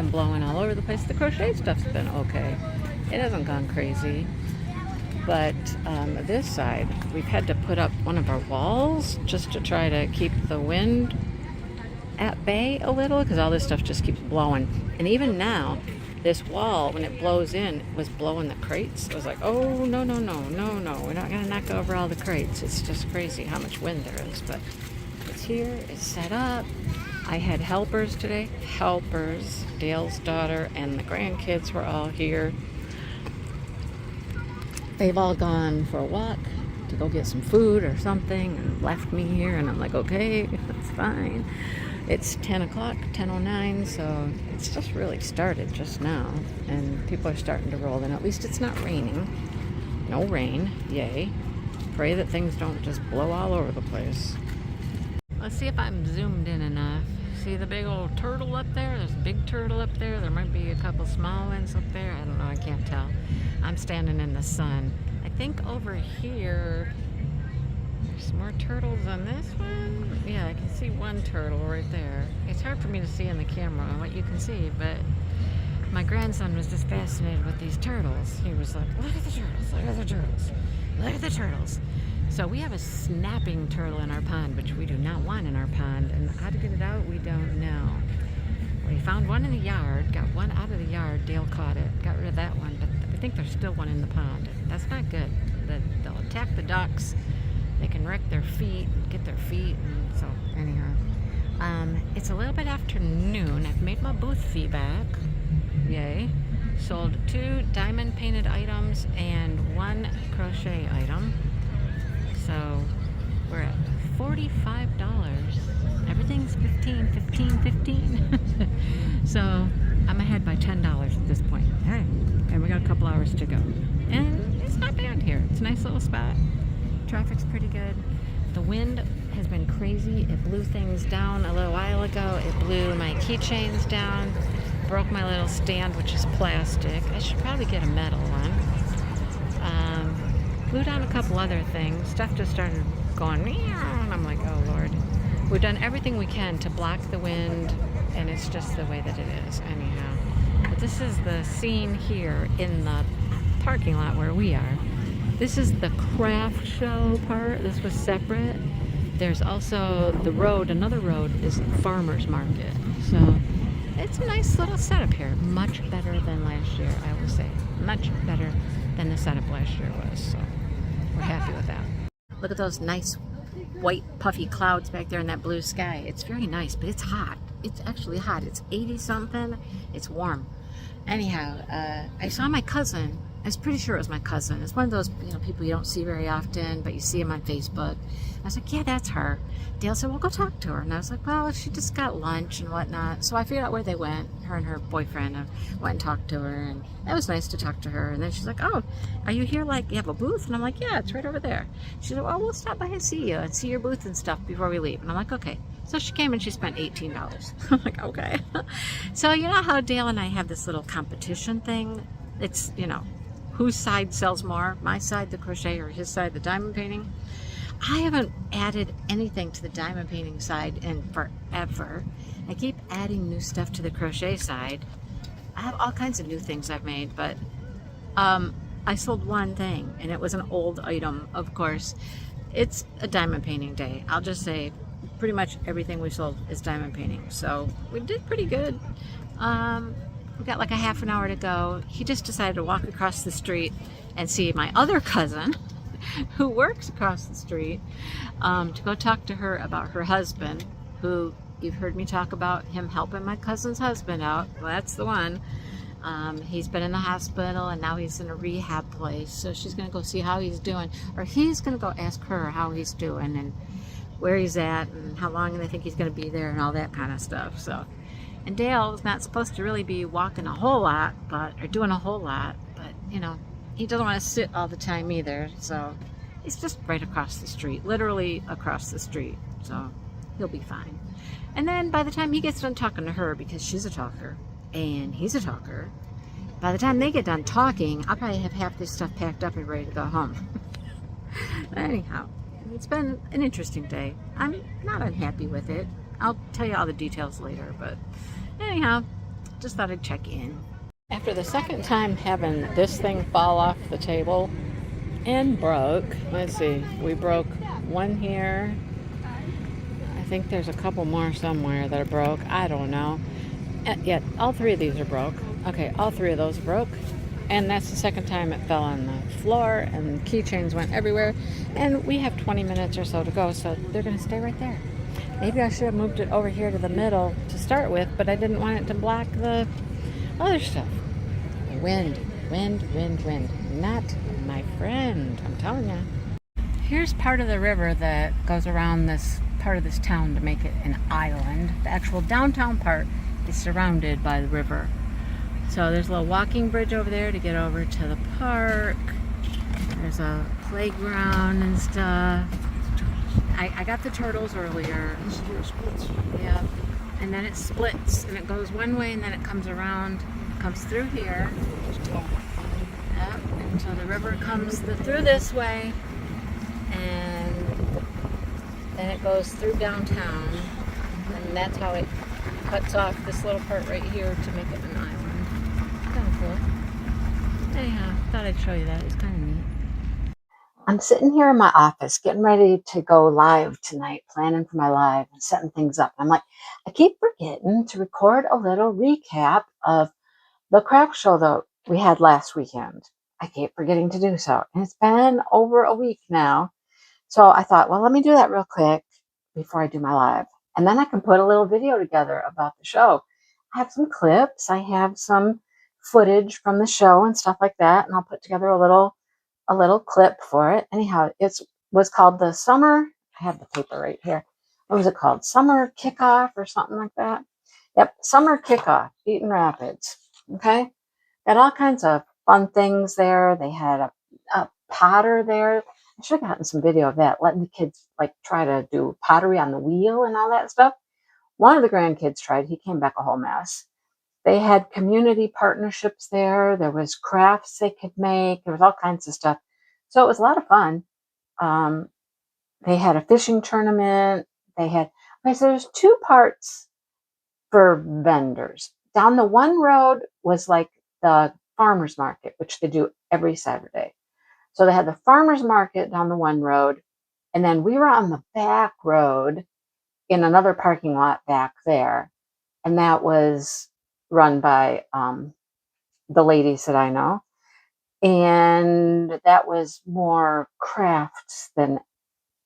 been blowing all over the place. The crochet stuff's been okay. It hasn't gone crazy. But this side, we've had to put up one of our walls just to try to keep the wind at bay a little, because all this stuff just keeps blowing. And even now, this wall, when it blows in, was blowing the crates. It was like, oh, no, no, no, no, no. We're not going to knock over all the crates. It's just crazy how much wind there is. But it's here. It's set up. I had helpers today. Helpers. Dale's daughter and the grandkids were all here. They've all gone for a walk to go get some food or something and left me here, and I'm like, okay, that's fine. It's 10 o'clock, 10:09, so it's just really started just now, and people are starting to roll in. At least it's not raining. No rain, yay. Pray that things don't just blow all over the place. Let's see if I'm zoomed in enough. See the big old turtle up there? There's a big turtle up there. There might be a couple small ones up there. I don't know, I can't tell. I'm standing in the sun. I think over here, there's more turtles on this one. Yeah, I can see one turtle right there. It's hard for me to see in the camera what you can see, but my grandson was just fascinated with these turtles. He was like, look at the turtles, look at the turtles, look at the turtles. So we have a snapping turtle in our pond, which we do not want in our pond, and how to get it out, we don't know. We found one in the yard, got one out of the yard. Dale caught it, got rid of that one, but I think there's still one in the pond. That's not good. They'll attack the ducks. They can wreck their feet, get their feet, and so anyhow. It's a little bit after noon. I've made my booth fee back. Yay. Sold 2 diamond painted items and 1 crochet item. So we're at $45. Everything's 15, 15, 15. So I'm ahead by $10 at this point. Hey, and we got a couple hours to go. And it's not bad here. It's a nice little spot. Traffic's pretty good. The wind has been crazy. It blew things down a little while ago. It blew my keychains down. Broke my little stand, which is plastic. I should probably get a metal one. Blew down a couple other things. Stuff just started going meow, and I'm like, oh Lord. We've done everything we can to block the wind, and it's just the way that it is anyhow. But this is the scene here in the parking lot where we are. This is the craft show part. This was separate. There's also the road. Another road is the farmer's market. So it's a nice little setup here. Much better than last year, I will say. Much better than the setup last year was. So we're happy with that. Look at those nice white puffy clouds back there in that blue sky. It's very nice, but it's hot. It's actually hot. It's 80 something. It's warm. Anyhow, I saw my cousin. I was pretty sure it was my cousin. It's one of those, people you don't see very often, but you see him on Facebook. I was like, yeah, that's her. Dale said, well, go talk to her. And I was like, well, she just got lunch and whatnot. So I figured out where they went. Her and her boyfriend went and talked to her, and that was nice to talk to her. And then she's like, oh, are you here, like, you have a booth? And I'm like, yeah, it's right over there. She said, well, we'll stop by and see you and see your booth and stuff before we leave. And I'm like, okay. So she came and she spent $18. I'm like, okay. So you know how Dale and I have this little competition thing? It's, whose side sells more? My side, the crochet, or his side, the diamond painting? I haven't added anything to the diamond painting side in forever. I keep adding new stuff to the crochet side. I have all kinds of new things I've made, but I sold one thing, and it was an old item, of course. It's a diamond painting day. I'll just say pretty much everything we sold is diamond painting. So we did pretty good. We got like a half an hour to go. He just decided to walk across the street and see my other cousin who works across the street, to go talk to her about her husband, who you've heard me talk about him helping my cousin's husband out. Well, that's the one. He's been in the hospital and now he's in a rehab place. So she's going to go see how he's doing, or he's going to go ask her how he's doing and where he's at and how long they think he's going to be there and all that kind of stuff. So. And Dale's not supposed to really be walking a whole lot, or doing a whole lot, but, he doesn't want to sit all the time either, so he's just right across the street, literally across the street, so he'll be fine. And then by the time he gets done talking to her, because she's a talker, and he's a talker, by the time they get done talking, I'll probably have half this stuff packed up and ready to go home. Anyhow, it's been an interesting day. I'm not unhappy with it. I'll tell you all the details later, but anyhow, just thought I'd check in. After the second time having this thing fall off the table and broke, let's see, we broke one here. I think there's a couple more somewhere that are broke. I don't know. Yeah, all three of these are broke. Okay, all three of those broke. And that's the second time it fell on the floor and keychains went everywhere. And we have 20 minutes or so to go, so they're going to stay right there. Maybe I should have moved it over here to the middle to start with, but I didn't want it to block the other stuff. Wind, wind, wind, wind. Not my friend, I'm telling you. Here's part of the river that goes around this part of this town to make it an island. The actual downtown part is surrounded by the river. So there's a little walking bridge over there to get over to the park. There's a playground and stuff. I got the turtles earlier. This is where it splits. Yeah. And then it splits and it goes one way and then it comes around, comes through here. Yep. And so the river comes through this way and then it goes through downtown. And that's how it cuts off this little part right here to make it an island. Kind of cool. Anyhow, thought I'd show you that. It's kind of neat. I'm sitting here in my office getting ready to go live tonight, planning for my live and setting things up. I'm like, I keep forgetting to record a little recap of the Krafts show that we had last weekend. I keep forgetting to do so. And it's been over a week now. So I thought, well, let me do that real quick before I do my live. And then I can put a little video together about the show. I have some clips. I have some footage from the show and stuff like that. And I'll put together a little clip for it. Anyhow, it was called the Summer. I have the paper right here. What was it called? Summer Kickoff or something like that. Yep, Summer Kickoff, Eaton Rapids. Okay, got all kinds of fun things there. They had a potter there. I should have gotten some video of that, letting the kids like try to do pottery on the wheel and all that stuff. One of the grandkids tried. He came back a whole mess. They had community partnerships there. There was crafts they could make. There was all kinds of stuff. So it was a lot of fun. They had a fishing tournament. So there's two parts for vendors. Down the one road was like the farmer's market, which they do every Saturday. So they had the farmer's market down the one road. And then we were on the back road in another parking lot back there. And that was run by the ladies that I know. And that was more crafts than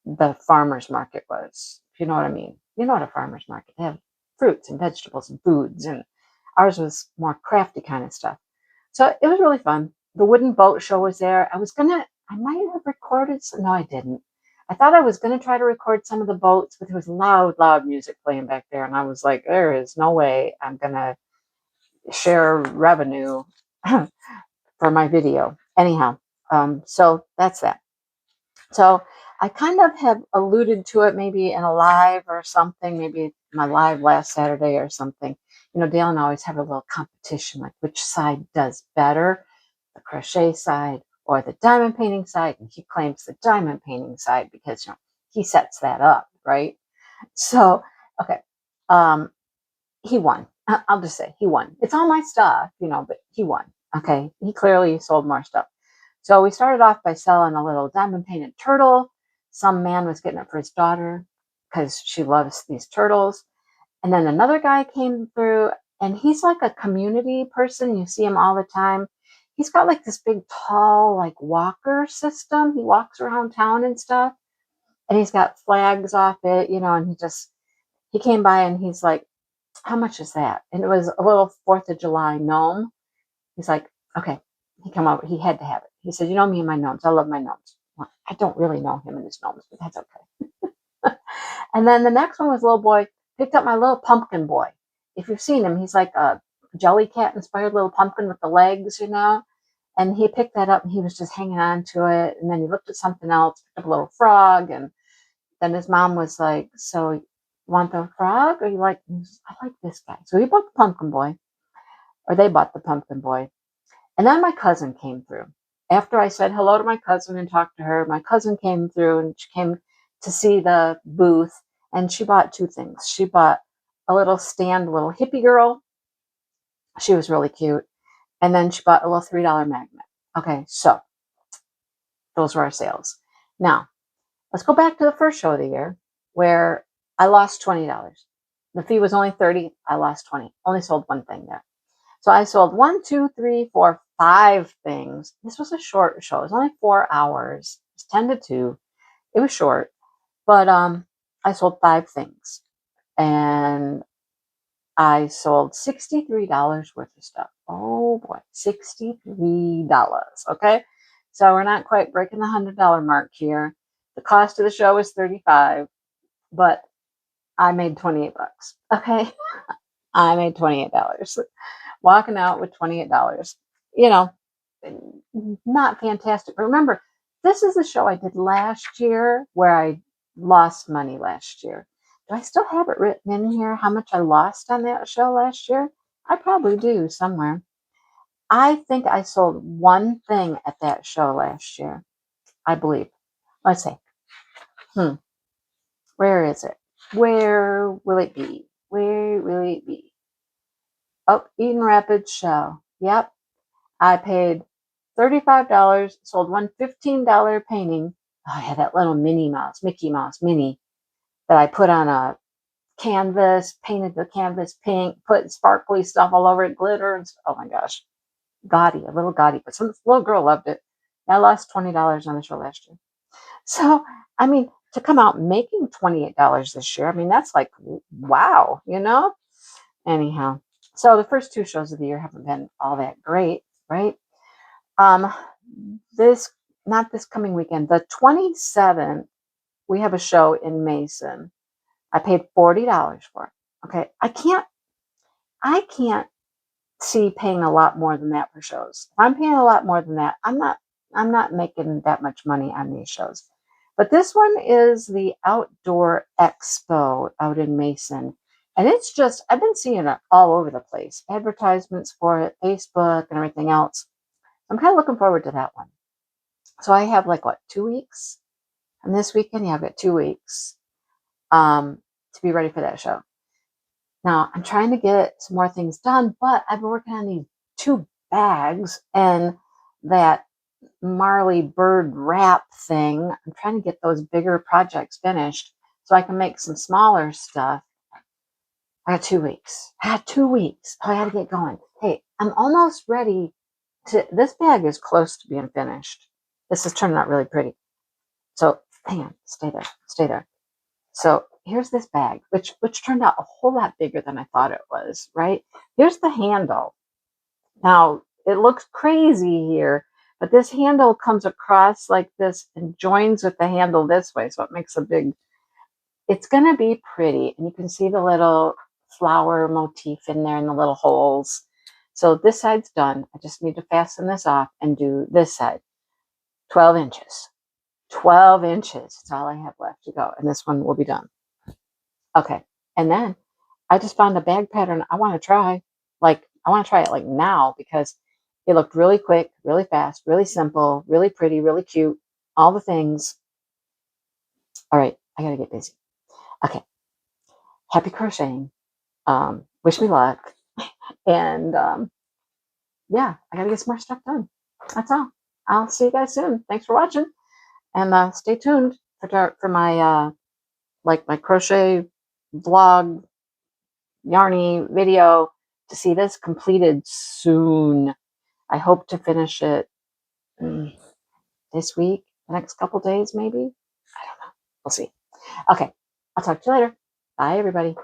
the farmer's market was, if you know what I mean. You know what a farmer's market, they have fruits and vegetables and foods, and ours was more crafty kind of stuff. So it was really fun. The wooden boat show was there. I might have recorded some, no, I didn't. I thought I was going to try to record some of the boats, but there was loud music playing back there. And I was like, there is no way I'm going to share revenue for my video. Anyhow, so that's that. So I kind of have alluded to it maybe in a live or something, maybe my live last Saturday or something. You know, Dale and I always have a little competition, like which side does better, the crochet side or the diamond painting side. And he claims the diamond painting side because, you know, he sets that up, right? So, okay. He won. I'll just say he won. It's all my stuff, you know, but he won. Okay. He clearly sold more stuff. So we started off by selling a little diamond painted turtle. Some man was getting it for his daughter because she loves these turtles. And then another guy came through and he's like a community person. You see him all the time. He's got like this big, tall, like walker system. He walks around town and stuff. And he's got flags off it, you know, and he came by and he's like, how much is that? And it was a little 4th of July gnome. He's like, okay. He came over. He had to have it. He said, you know me and my gnomes. I love my gnomes. Well, I don't really know him and his gnomes, but that's okay. And then the next one was a little boy picked up my little pumpkin boy. If you've seen him, he's like a jelly cat inspired little pumpkin with the legs, you know. And he picked that up and he was just hanging on to it. And then he looked at something else, picked up a little frog. And then his mom was like, so you want the frog or you like, I like this guy. So he bought the pumpkin boy, or they bought the pumpkin boy. And then my cousin came through. After I said hello to my cousin and talked to her, my cousin came through and she came to see the booth and she bought two things. She bought a little stand, little hippie girl, She was really cute. And then she bought a little $3 magnet. Okay, so those were our sales. Now, let's go back to the first show of the year where I lost $20. The fee was only $30. I lost 20. Only sold one thing there. So I sold 1, 2, 3, 4, 5 things. This was a short show. It was only 4 hours. It was 10 to 2. It was short, but I sold 5 things, and I sold $63 worth of stuff. Oh boy, $63. Okay, so we're not quite breaking the $100 mark here. The cost of the show was $35, but I made 28 bucks. Okay, I made $28. Walking out with $28. You know, not fantastic. But remember, this is a show I did last year where I lost money last year. Do I still have it written in here how much I lost on that show last year? I probably do somewhere. I think I sold one thing at that show last year, I believe. Let's see. Where is it? Where will it be? Where will it be? Oh, Eden Rapids show. Yep. I paid $35, sold one $15 painting. Oh, I had that little Minnie Mouse, Mickey Mouse Minnie that I put on a canvas, painted the canvas pink, put sparkly stuff all over it, glitter. And oh my gosh, gaudy, a little gaudy. But some little girl loved it. I lost $20 on the show last year. So, I mean, to come out making $28 this year, I mean, that's like, wow, you know? Anyhow, so the first 2 shows of the year haven't been all that great, right? This, not this coming weekend, the 27th, we have a show in Mason. I paid $40 for it. Okay. I can't see paying a lot more than that for shows. If I'm paying a lot more than that, I'm not making that much money on these shows. But this one is the Outdoor Expo out in Mason. And it's just, I've been seeing it all over the place. Advertisements for it, Facebook and everything else. I'm kind of looking forward to that one. So I have like, what, 2 weeks? And this weekend, yeah, I've got 2 weeks to be ready for that show. Now, I'm trying to get some more things done, but I've been working on these 2 bags and that Marley bird wrap thing. I'm trying to get those bigger projects finished so I can make some smaller stuff. I got 2 weeks. I got 2 weeks. Oh, I got to get going. Hey, I'm almost ready to, this bag is close to being finished. This is turning out really pretty. So hang on, stay there. So here's this bag, which turned out a whole lot bigger than I thought it was, right? Here's the handle. Now, it looks crazy here, but this handle comes across like this and joins with the handle this way. So it makes a big, it's going to be pretty. And you can see the little flower motif in there and the little holes. So this side's done. I just need to fasten this off and do this side. 12 inches. 12 inches. That's all I have left to go. And this one will be done. Okay. And then I just found a bag pattern I want to try. Like, I want to try it like now because it looked really quick, really fast, really simple, really pretty, really cute. All the things. All right. I got to get busy. Okay. Happy crocheting. Wish me luck. And yeah, I got to get some more stuff done. That's all. I'll see you guys soon. Thanks for watching. And stay tuned for my like my crochet vlog yarny video to see this completed soon. I hope to finish it this week, the next couple days maybe. I don't know. We'll see. Okay, I'll talk to you later. Bye everybody.